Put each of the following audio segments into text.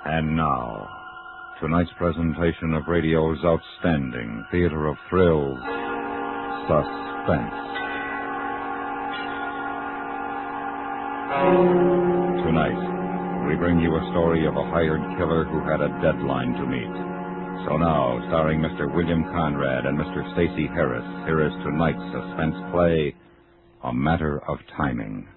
And now, tonight's presentation of radio's outstanding theater of thrills, Suspense. Tonight, we bring you a story of a hired killer who had a deadline to meet. So now, starring Mr. William Conrad and Mr. Stacey Harris, here is tonight's suspense play, A Matter of Timing.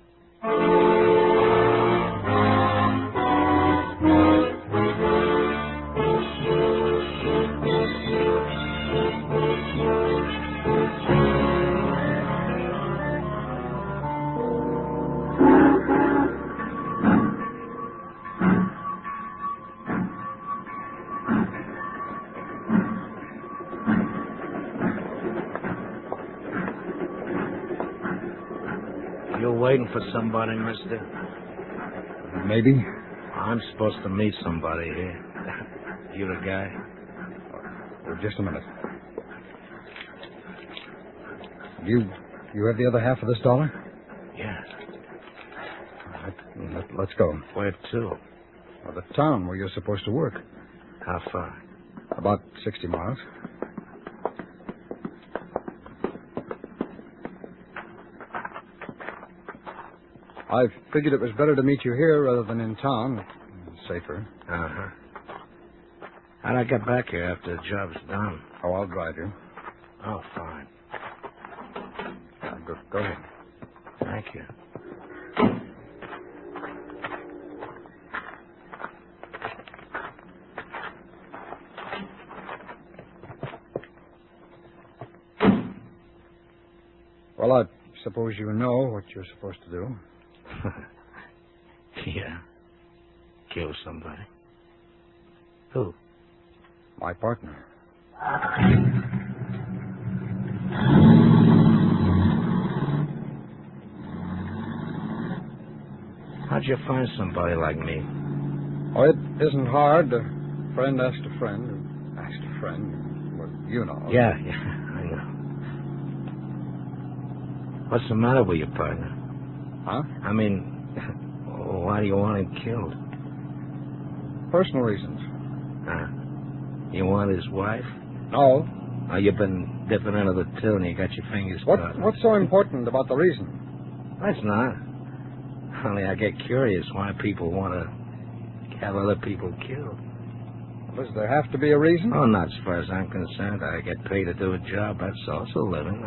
You're waiting for somebody, mister? Maybe. I'm supposed to meet somebody here. You the guy? Just a minute. You have the other half of this dollar? Yeah. Let's go. Where to? Well, the town where you're supposed to work. How far? About 60 miles. I figured it was better to meet you here rather than in town. Safer. Uh-huh. How'd I get back here after the job's done? Oh, I'll drive you. Oh, fine. Go ahead. Thank you. Well, I suppose you know what you're supposed to do. Yeah. Kill somebody. Who? My partner. How'd you find somebody like me? Oh, it isn't hard. A friend asked a friend who asked a friend. Well, you know. Yeah, I know. What's the matter with your partner? Huh? I mean, why do you want him killed? Personal reasons. You want his wife? No. Oh, you've been dipping into the till and you got your fingers caught. What's so important about the reason? That's not. Only I get curious why people want to have other people killed. Does there have to be a reason? Oh, not as far as I'm concerned. I get paid to do a job. That's also a living.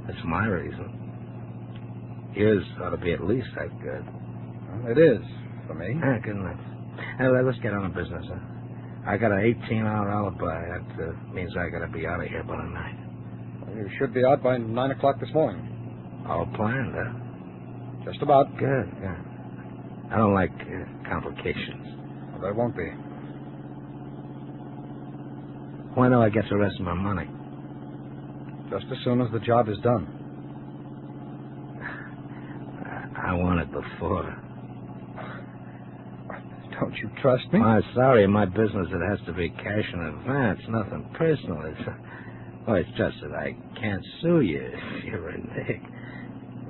That's my reason. Yours ought to be at least that good. Well, it is, for me. Good enough. Let's get on to business, huh? I got an 18-hour alibi. That means I got to be out of here by night. Well, you should be out by 9 o'clock this morning. All planned, huh? Just about. Good, yeah. I don't like complications. Well, there won't be. When do I get the rest of my money? Just as soon as the job is done. I want it before. Don't you trust me? I'm sorry. In my business, it has to be cash in advance. Nothing personal. It's just that I can't sue you if you're a Nick.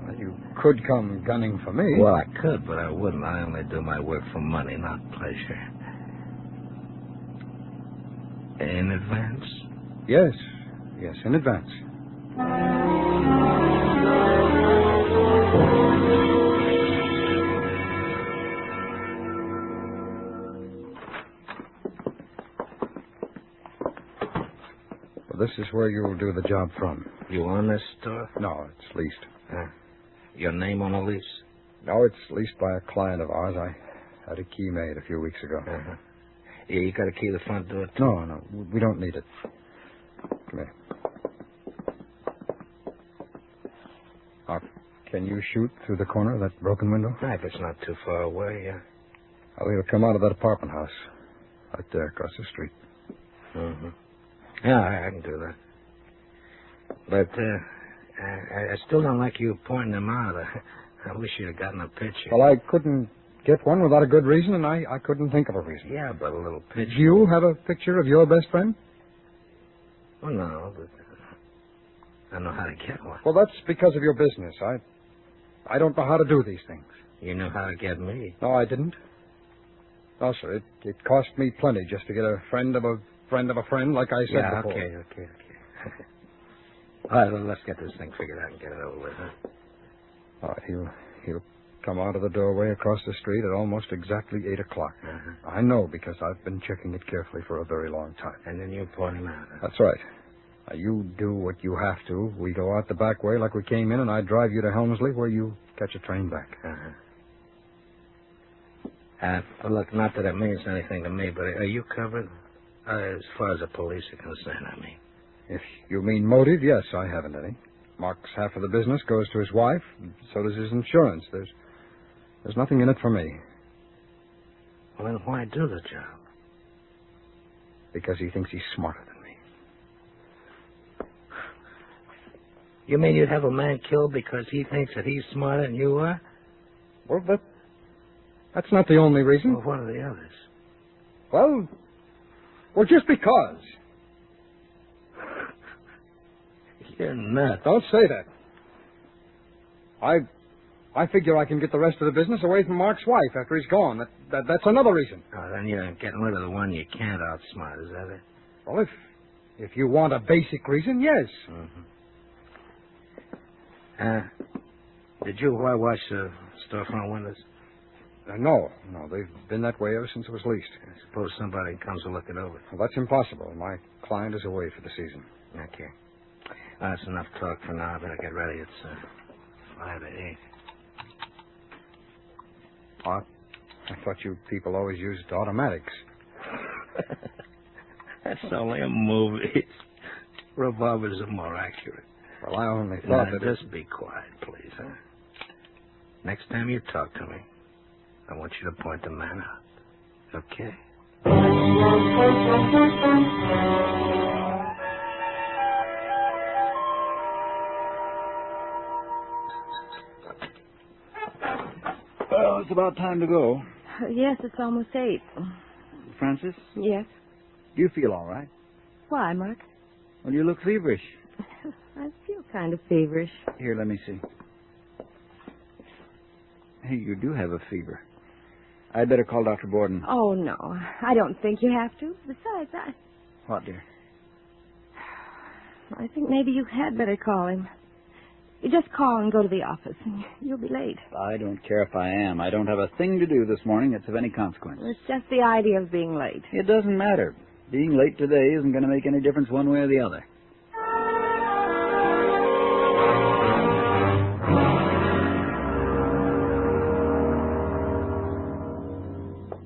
Well, you could come gunning for me. Well, I could, but I wouldn't. I only do my work for money, not pleasure. In advance? Yes, in advance. Well, this is where you'll do the job from. You own this store? No, it's leased. Your name on a lease? No, it's leased by a client of ours. I had a key made a few weeks ago. Uh-huh. Yeah, you got a key to the front door, too? No, we don't need it. Come here. Can you shoot through the corner of that broken window? If it's not too far away, yeah. Well, he'll come out of that apartment house. Right there, across the street. Mm-hmm. Yeah, I can do that. But, I still don't like you pointing them out. I wish you'd have gotten a picture. Well, I couldn't get one without a good reason, and I couldn't think of a reason. Yeah, but a little picture. Do you have a picture of your best friend? Well, no, but I know how to get one. Well, that's because of your business. I don't know how to do these things. You know how to get me. No, I didn't. Oh, sir, it cost me plenty just to get a friend of a friend of a friend, like I said before. Okay. All right, well, let's get this thing figured out and get it over with, huh? All right, he'll come out of the doorway across the street at almost exactly 8 o'clock. Uh-huh. I know because I've been checking it carefully for a very long time. And then you point him out, huh? That's right. Now, you do what you have to. We go out the back way like we came in, and I drive you to Helmsley where you catch a train back. Uh-huh. Well, look, not that it means anything to me, but are you covered? As far as the police are concerned, I mean. If you mean motive, yes, I haven't any. Mark's half of the business goes to his wife, and so does his insurance. There's nothing in it for me. Well, then why do the job? Because he thinks he's smarter than me. You mean you'd have a man killed because he thinks that he's smarter than you are? Well, that's not the only reason. Well, what are the others? Well, just because. You're nuts. Don't say that. I figure I can get the rest of the business away from Mark's wife after he's gone. That's another reason. Oh, then you're getting rid of the one you can't outsmart, is that it? Well, if you want a basic reason, yes. Mm-hmm. Did you whitewash the storefront windows? No, they've been that way ever since it was leased. I suppose somebody comes to look it over. Well, that's impossible. My client is away for the season. Okay. That's enough talk for now. I better get ready. It's 5 to 8. I thought you people always used automatics. That's only a movie. Revolvers are more accurate. Well, I only thought that... Just be quiet, please, huh? Next time you talk to me, I want you to point the man out. Okay? Well, it's about time to go. Yes, it's almost 8. Francis, Yes. do you feel all right? Why, Mark? Well, you look feverish. I feel kind of feverish. Here, let me see. Hey, you do have a fever. I'd better call Dr. Borden. Oh, no. I don't think you have to. Besides, What, dear? I think maybe you had better call him. You just call and go to the office, and you'll be late. I don't care if I am. I don't have a thing to do this morning that's of any consequence. It's just the idea of being late. It doesn't matter. Being late today isn't going to make any difference one way or the other.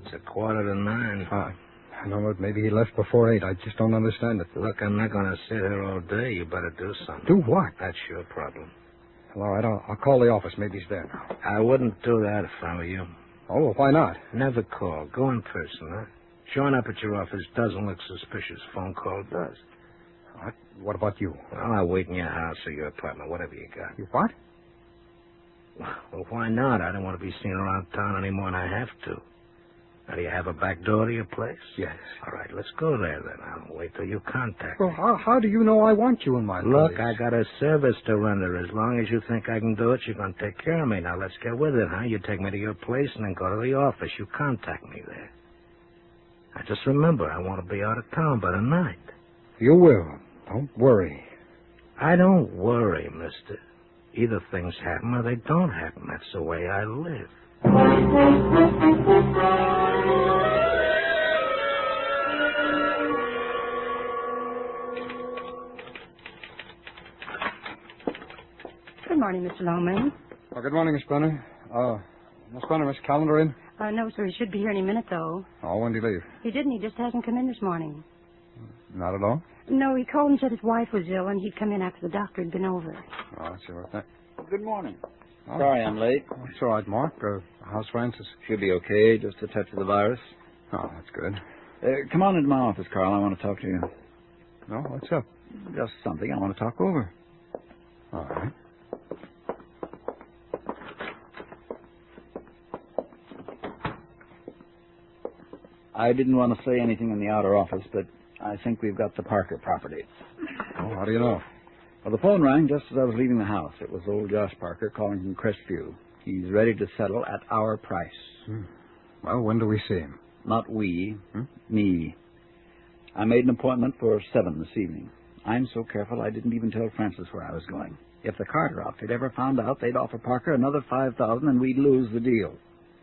It's 8:45. I know that maybe he left before 8. I just don't understand it. Look, I'm not going to sit here all day. You better do something. Do what? That's your problem. Well, all right, I'll call the office. Maybe he's there now. I wouldn't do that if I were you. Oh, well, why not? Never call. Go in person, huh? Showing up at your office doesn't look suspicious. Phone call does. What about you? Well, I'll wait in your house or your apartment, whatever you got. You what? Well, why not? I don't want to be seen around town any more than I have to. Now, do you have a back door to your place? Yes. All right, let's go there then. I'll wait till you contact Well, me. how do you know I want you in my Look, place? I got a service to render. As long as you think I can do it, you're going to take care of me. Now, let's get with it, huh? You take me to your place and then go to the office. You contact me there. Now, just remember, I want to be out of town by the night. You will. Don't worry. I don't worry, mister. Either things happen or they don't happen. That's the way I live. Good morning, Mr. Longman. Oh, good morning, Miss Brenner. Miss Brenner, Miss Callender in? No, sir, he should be here any minute, though. Oh, when did he leave? He didn't. He just hasn't come in this morning. Not at all? No, he called and said his wife was ill, and he'd come in after the doctor had been over. Oh, let's see what that... Good morning. Oh. Sorry I'm late. It's all right, Mark. How's Francis? She'll be okay, just a touch of the virus. Oh, that's good. Come on into my office, Carl. I want to talk to you. No, what's up? Just something I want to talk over. All right. I didn't want to say anything in the outer office, but I think we've got the Parker property. Oh, how do you know? Well, the phone rang just as I was leaving the house. It was old Josh Parker calling from Crestview. He's ready to settle at our price. Well, when do we see him? Not we. Me. I made an appointment for 7 this evening. I'm so careful I didn't even tell Francis where I was going. If the Carter outfit ever found out, they'd offer Parker another $5,000 and we'd lose the deal.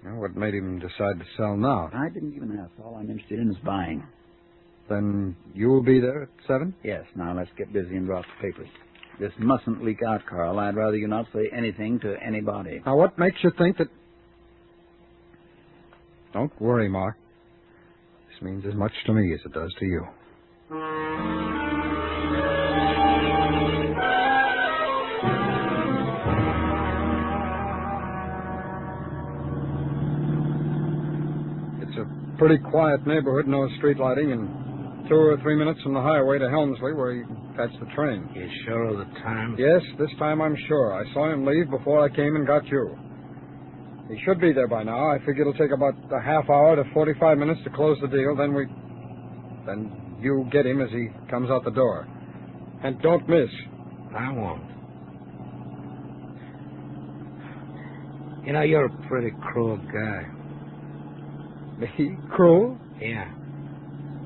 Well, what made him decide to sell now? I didn't even ask. All I'm interested in is buying. Then you'll be there at 7? Yes, now let's get busy and draw up the papers. This mustn't leak out, Carl. I'd rather you not say anything to anybody. Now, what makes you think that... Don't worry, Mark. This means as much to me as it does to you. It's a pretty quiet neighborhood, no street lighting, and 2 or 3 minutes from the highway to Helmsley where you can catch the train. You sure of the time? Yes, this time I'm sure. I saw him leave before I came and got you. He should be there by now. I figure it'll take about a half hour to 45 minutes to close the deal. Then you get him as he comes out the door. And don't miss. I won't. You know, you're a pretty cruel guy. Me? Cruel? Yeah.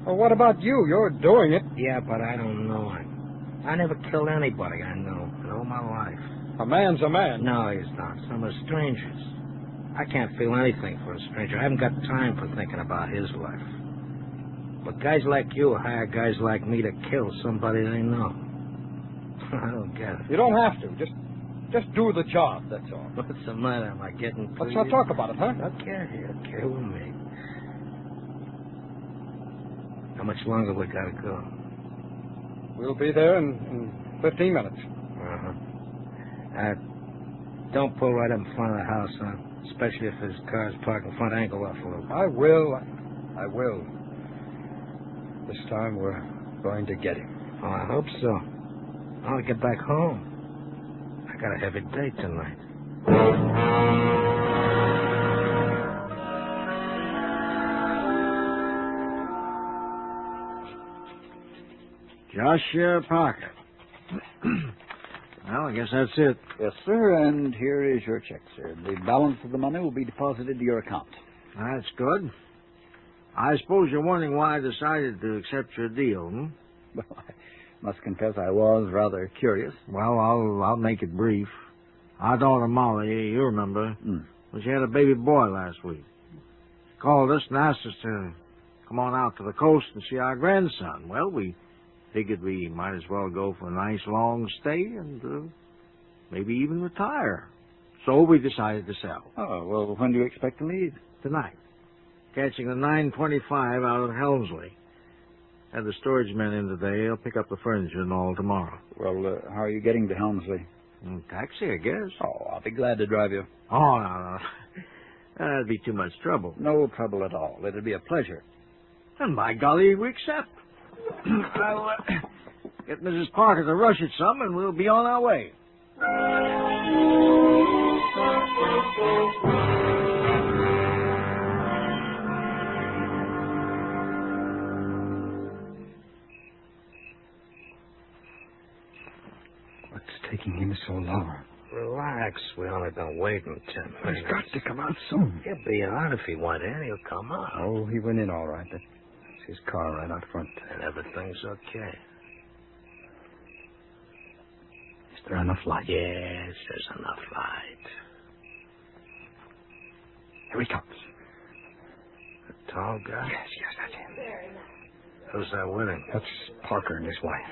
Well, what about you? You're doing it. Yeah, but I don't know it. I never killed anybody I know in all my life. A man's a man. No, he's not. Some are strangers. I can't feel anything for a stranger. I haven't got time for thinking about his life. But guys like you hire guys like me to kill somebody they know. I don't get it. You don't have to. Just do the job, that's all. What's the matter? Am I getting Let's pleased? not talk about it, huh? Okay with me. How much longer we gotta go? We'll be there in 15 minutes. Don't pull right up in front of the house, huh? Especially if his car's parked in front, angle off a little. I will. This time we're going to get him. Oh, I hope so. I want to get back home. I got a heavy day tonight. Joshua Parker. Well, I guess that's it. Yes, sir, and here is your check, sir. The balance of the money will be deposited to your account. That's good. I suppose you're wondering why I decided to accept your deal, Well, I must confess I was rather curious. Well, I'll make it brief. Our daughter Molly, you remember, well, she had a baby boy last week. She called us and asked us to come on out to the coast and see our grandson. Well, we figured we might as well go for a nice long stay and maybe even retire. So we decided to sell. Oh, well, when do you expect to leave? Tonight. Catching the 9:25 out of Helmsley. Had the storage men in today. They'll pick up the furniture and all tomorrow. Well, how are you getting to Helmsley? Taxi, I guess. Oh, I'll be glad to drive you. Oh, no. That'd be too much trouble. No trouble at all. It'll be a pleasure. And by golly, we accept. I'll get Mrs. Parker to rush it some, and we'll be on our way. What's taking him so long? Relax. We only been waiting 10 minutes. He's got to come out soon. He'll be out if he went in. He'll come out. Oh, he went in all right. That's his car right out front. And everything's okay. Is there enough light? Yes, there's enough light. Here he comes. The tall guy? Yes, that's him. Who's that with him? That's Parker and his wife.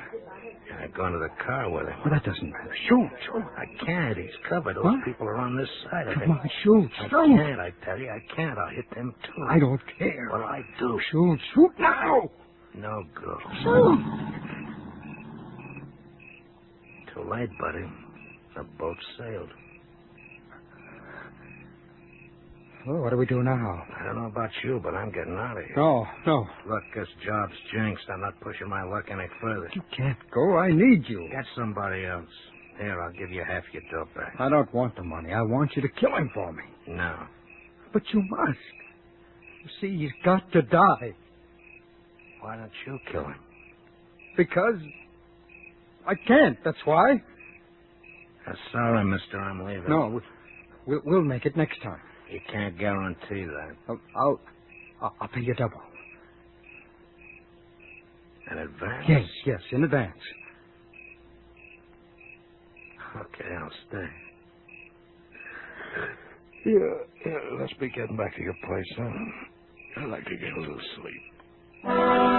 I go into the car with him. Well, that doesn't matter. Shoot. I can't. He's covered. Those What? people are on this side of him. Come on, shoot. I can't, I tell you. I can't. I'll hit them, too. I don't care. Well, I do. Shoot now. No go. Shoot. Too late, buddy. The boat sailed. Well, what do we do now? I don't know about you, but I'm getting out of here. No. Look, this job's jinxed. I'm not pushing my luck any further. You can't go. I need you. Get somebody else. Here, I'll give you half your dough back. I don't want the money. I want you to kill him for me. No. But you must. You see, he's got to die. Why don't you kill him? Because I can't, that's why. Sorry, mister, I'm leaving. No, we'll make it next time. You can't guarantee that. I'll pay you double. In advance? Yes, in advance. Okay, I'll stay. Yeah, let's be getting back to your place, huh? I'd like to get a little sleep.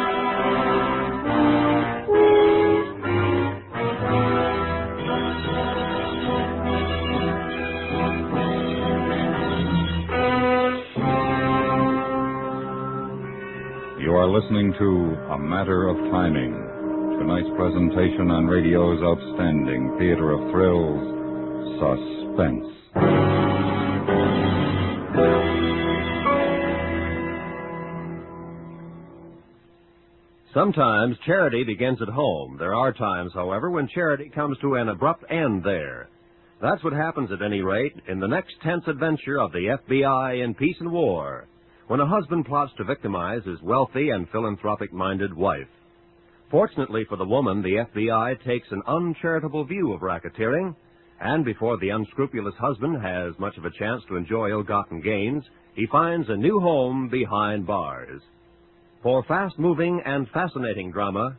You are listening to A Matter of Timing, tonight's presentation on radio's outstanding theater of thrills, Suspense. Sometimes charity begins at home. There are times, however, when charity comes to an abrupt end there. That's what happens, at any rate, in the next tense adventure of the FBI in Peace and War, when a husband plots to victimize his wealthy and philanthropic-minded wife. Fortunately for the woman, the FBI takes an uncharitable view of racketeering, and before the unscrupulous husband has much of a chance to enjoy ill-gotten gains, he finds a new home behind bars. For fast-moving and fascinating drama,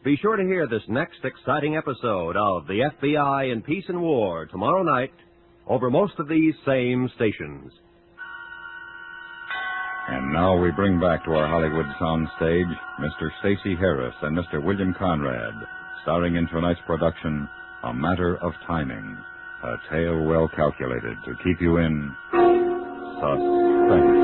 be sure to hear this next exciting episode of the FBI in Peace and War tomorrow night over most of these same stations. And now we bring back to our Hollywood soundstage Mr. Stacey Harris and Mr. William Conrad, starring in tonight's production, A Matter of Timing, a tale well calculated to keep you in suspense.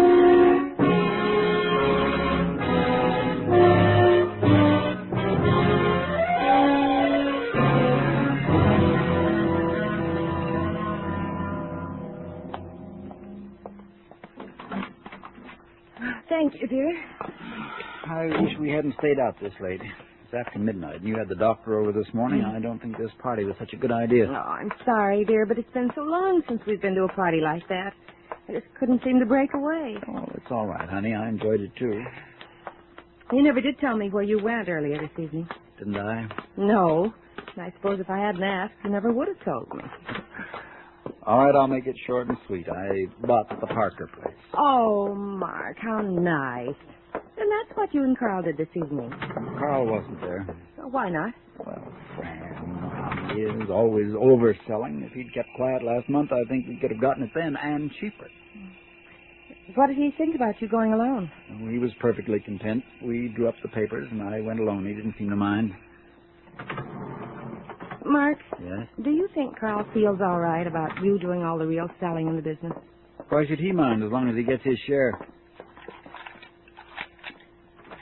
Thank you, dear. I wish we hadn't stayed out this late. It's after midnight, and you had the doctor over this morning. I don't think this party was such a good idea. Oh, I'm sorry, dear, but it's been so long since we've been to a party like that. I just couldn't seem to break away. Oh, it's all right, honey. I enjoyed it, too. You never did tell me where you went earlier this evening. Didn't I? No. And I suppose if I hadn't asked, you never would have told me. All right, I'll make it short and sweet. I bought the Parker place. Oh, Mark, how nice. And that's what you and Carl did this evening. Carl wasn't there. So why not? Well, Fran, you know how he is, always overselling. If he'd kept quiet last month, I think we could have gotten it then and cheaper. What did he think about you going alone? He was perfectly content. We drew up the papers, and I went alone. He didn't seem to mind. Mark, Yes? do you think Carl feels all right about you doing all the real selling in the business? Why should he mind, as long as he gets his share?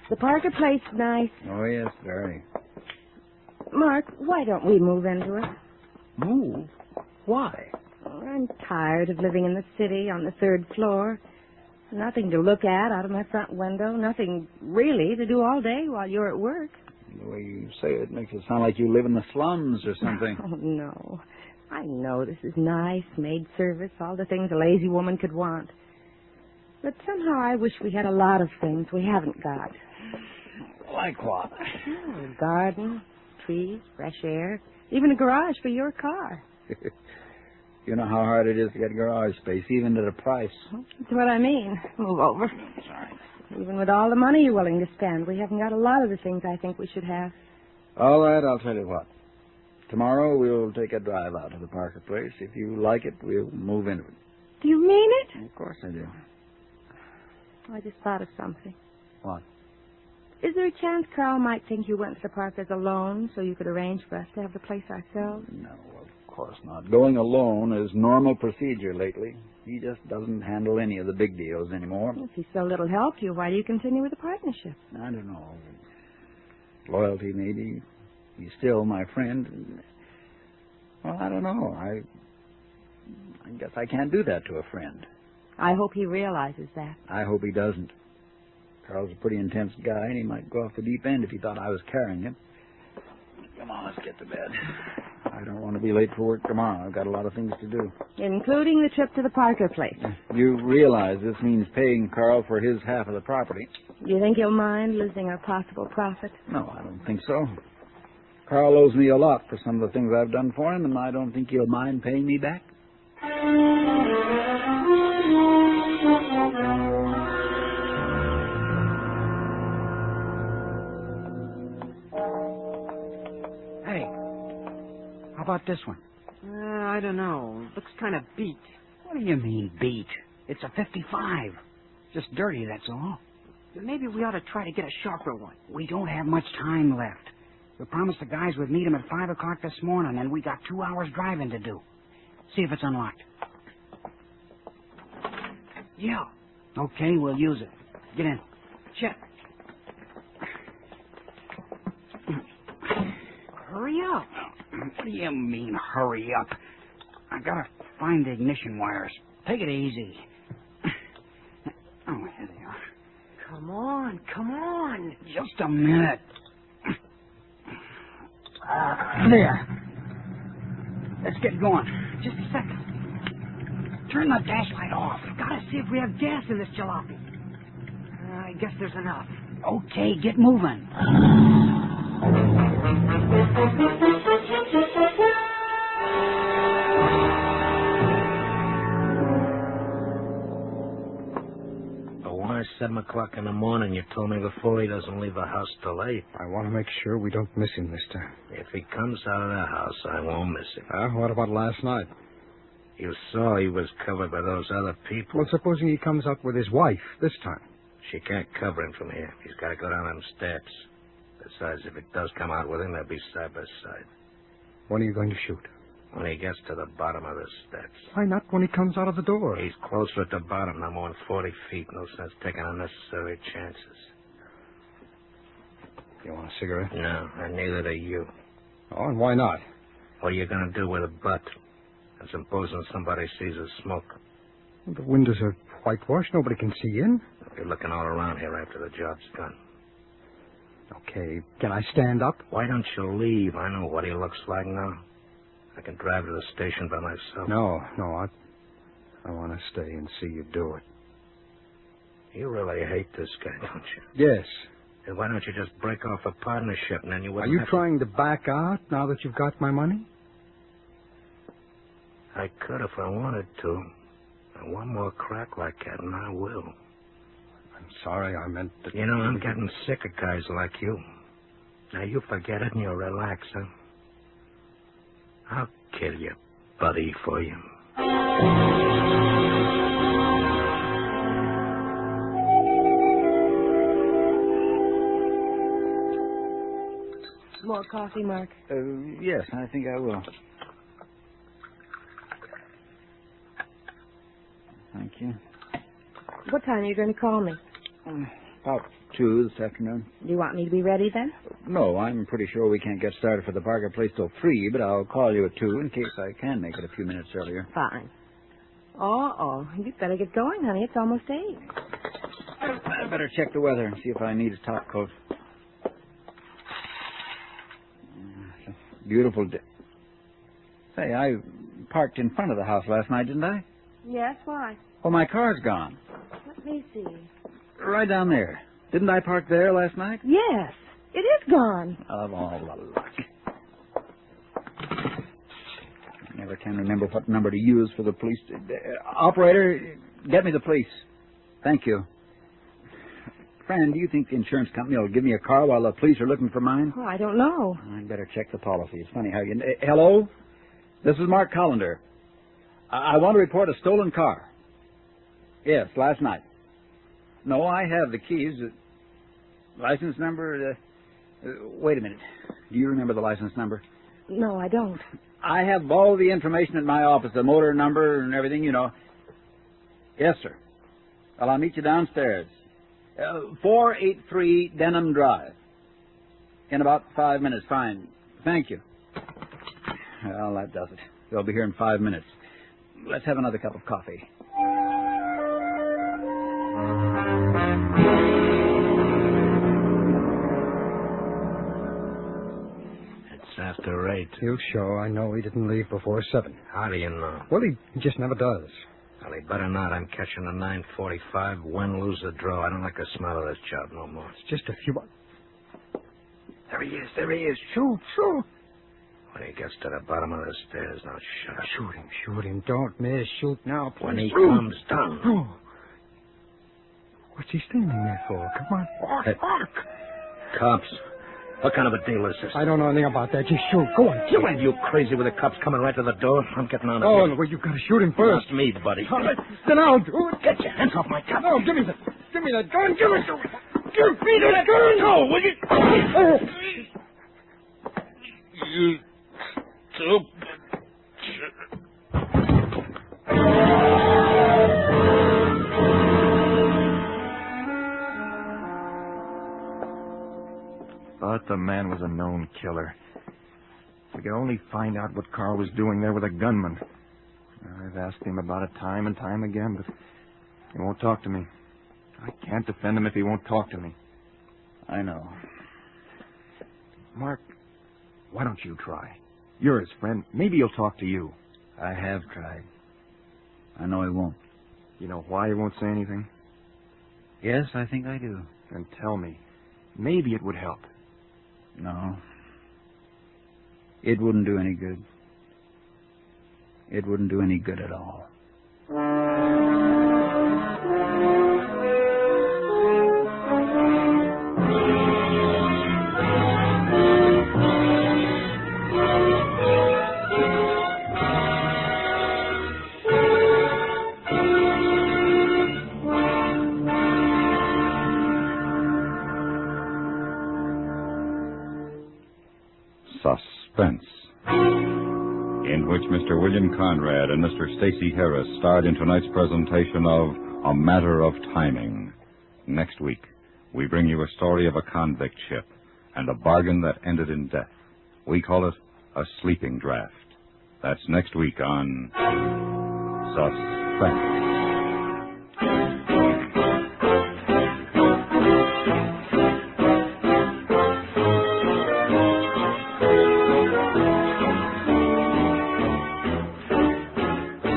The Parker place nice. Oh, yes, very. Mark, why don't we move into it? Move? Why? I'm tired of living in the city on the third floor. Nothing to look at out of my front window. Nothing really to do all day while you're at work. The way you say it makes it sound like you live in the slums or something. Oh, no. I know this is nice, maid service, all the things a lazy woman could want. But somehow I wish we had a lot of things we haven't got. Like what? Oh, a garden, trees, fresh air, even a garage for your car. You know how hard it is to get garage space, even at a price. That's what I mean. Move over. Sorry. Even with all the money you're willing to spend, we haven't got a lot of the things I think we should have. All right, I'll tell you what. Tomorrow we'll take a drive out to the Parker place. If you like it, we'll move into it. Do you mean it? Of course I do. I just thought of something. What? Is there a chance Carl might think you went to the Parkers alone so you could arrange for us to have the place ourselves? No, of course not. Going alone is normal procedure lately. He just doesn't handle any of the big deals anymore. If he's so little help to you, why do you continue with the partnership? I don't know. Loyalty, maybe. He's still my friend. Well, I don't know. I guess I can't do that to a friend. I hope he realizes that. I hope he doesn't. Carl's a pretty intense guy, and he might go off the deep end if he thought I was carrying him. Come on, let's get to bed. I don't want to be late for work tomorrow. I've got a lot of things to do. Including the trip to the Parker place. You realize this means paying Carl for his half of the property. Do you think he'll mind losing our possible profit? No, I don't think so. Carl owes me a lot for some of the things I've done for him, and I don't think he'll mind paying me back. about this one? I don't know. Looks kind of beat. What do you mean, beat? It's a 55. Just dirty, that's all. Maybe we ought to try to get a sharper one. We don't have much time left. We promised the guys we'd meet 'em at 5 o'clock this morning, and we got 2 hours driving to do. See if it's unlocked. Yeah. Okay, we'll use it. Get in. Check. Hurry up. What do you mean, hurry up? I gotta find the ignition wires. Take it easy. Oh, here they are. Come on, come on. Just a minute. There. Let's get going. Just a second. Turn the gas light off. Gotta see if we have gas in this jalopy. I guess there's enough. Okay, get moving. Why 7 o'clock in the morning? You told me before he doesn't leave the house till 8. I want to make sure we don't miss him this time. If he comes out of the house, I won't miss him. What about last night? You saw he was covered by those other people. Well, supposing he comes up with his wife this time. She can't cover him from here. He's got to go down them steps. Besides, if it does come out with him, they'll be side by side. When are you going to shoot? When he gets to the bottom of the steps. Why not when he comes out of the door? He's closer at the bottom, no more than 40 feet. No sense taking unnecessary chances. You want a cigarette? No, and neither do you. Oh, and why not? What are you going to do with a butt? And supposing somebody sees us smoke? Well, the windows are whitewashed. Nobody can see in. I'll be looking all around here after the job's done. Okay, can I stand up? Why don't you leave? I know what he looks like now. I can drive to the station by myself. No, I want to stay and see you do it. You really hate this guy, don't you? Yes. Then why don't you just break off a partnership and then you wouldn't Are you have trying to back out now that you've got my money? I could if I wanted to. And one more crack like that and I will. I'm sorry, I meant that... You know, I'm getting sick of guys like you. Now you forget it and you relax, huh? I'll kill you, buddy, for you. More coffee, Mark? Yes, I think I will. Thank you. What time are you going to call me? About 2 this afternoon. Do you want me to be ready then? No, I'm pretty sure we can't get started for the Parker place till 3, but I'll call you at 2 in case I can make it a few minutes earlier. Fine. Oh, you'd better get going, honey. It's almost 8. I better check the weather and see if I need a top coat. It's a beautiful day. Say, I parked in front of the house last night, didn't I? Yes, why? Well, my car's gone. Let me see. Right down there. Didn't I park there last night? Yes, it is gone. Of all the luck. I never can remember what number to use for the police. Operator, get me the police. Thank you. Fran, do you think the insurance company will give me a car while the police are looking for mine? Oh, I don't know. I'd better check the policy. It's funny how you... Hello? This is Mark Collender. I want to report a stolen car. Yes, last night. No, I have the keys. License number? Wait a minute. Do you remember the license number? No, I don't. I have all the information at my office, the motor number and everything, you know. Yes, sir. Well, I'll meet you downstairs. 483 Denham Drive. In about 5 minutes. Fine. Thank you. Well, that does it. They'll be here in 5 minutes. Let's have another cup of coffee. It's after 8. You sure? I know he didn't leave before 7. How do you know? Well, he just never does. Well, he better not. I'm catching a 9:45. Win, lose, or draw. I don't like the smell of this job no more. It's just a few... There he is. There he is. Shoot, shoot. When he gets to the bottom of the stairs, now shut up. Shoot him. Don't miss. Shoot now, please. When he comes down. Oh. What's he standing there for? Come on, walk. Cops. What kind of a deal is this? I don't know anything about that. Just shoot. Go on, kill him. You crazy with the cops coming right to the door? I'm getting on it. Oh, well, you've got to shoot him first. Not me, buddy. All right, then I'll do it. Get your hands off my gun. No, give me that gun. Give me that gun. No, will you? You stupid. Thought the man was a known killer. If we could only find out what Carl was doing there with a gunman. I've asked him about it time and time again, but he won't talk to me. I can't defend him if he won't talk to me. I know. Mark, why don't you try? You're his friend. Maybe he'll talk to you. I have tried. I know he won't. You know why he won't say anything? Yes, I think I do. Then tell me. Maybe it would help. No. It wouldn't do any good. It wouldn't do any good at all. Suspense, in which Mr. William Conrad and Mr. Stacy Harris starred in tonight's presentation of A Matter of Timing. Next week, we bring you a story of a convict ship and a bargain that ended in death. We call it a sleeping draft. That's next week on Suspense.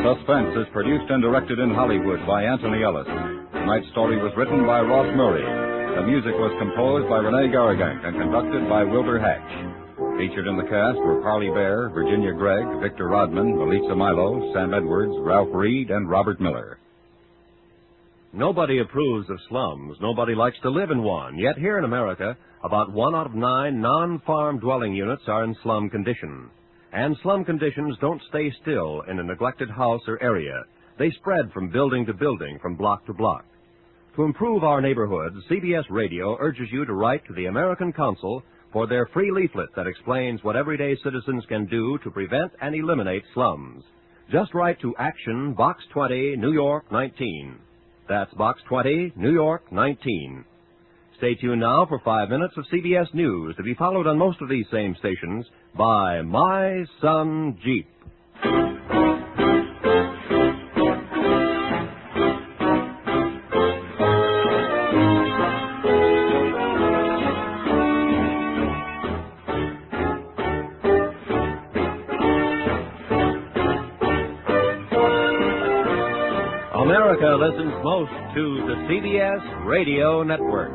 Suspense is produced and directed in Hollywood by Anthony Ellis. Tonight's story was written by Ross Murray. The music was composed by Rene Garrigan and conducted by Wilbur Hatch. Featured in the cast were Parley Bear, Virginia Gregg, Victor Rodman, Melissa Milo, Sam Edwards, Ralph Reed, and Robert Miller. Nobody approves of slums. Nobody likes to live in one. Yet here in America, about 1 out of 9 non-farm dwelling units are in slum condition. And slum conditions don't stay still in a neglected house or area. They spread from building to building, from block to block. To improve our neighborhoods, CBS Radio urges you to write to the American Council for their free leaflet that explains what everyday citizens can do to prevent and eliminate slums. Just write to Action, Box 20, New York 19. That's Box 20, New York 19. Stay tuned now for 5 minutes of CBS News, to be followed on most of these same stations by My Son Jeep. America listens most to the CBS Radio Network.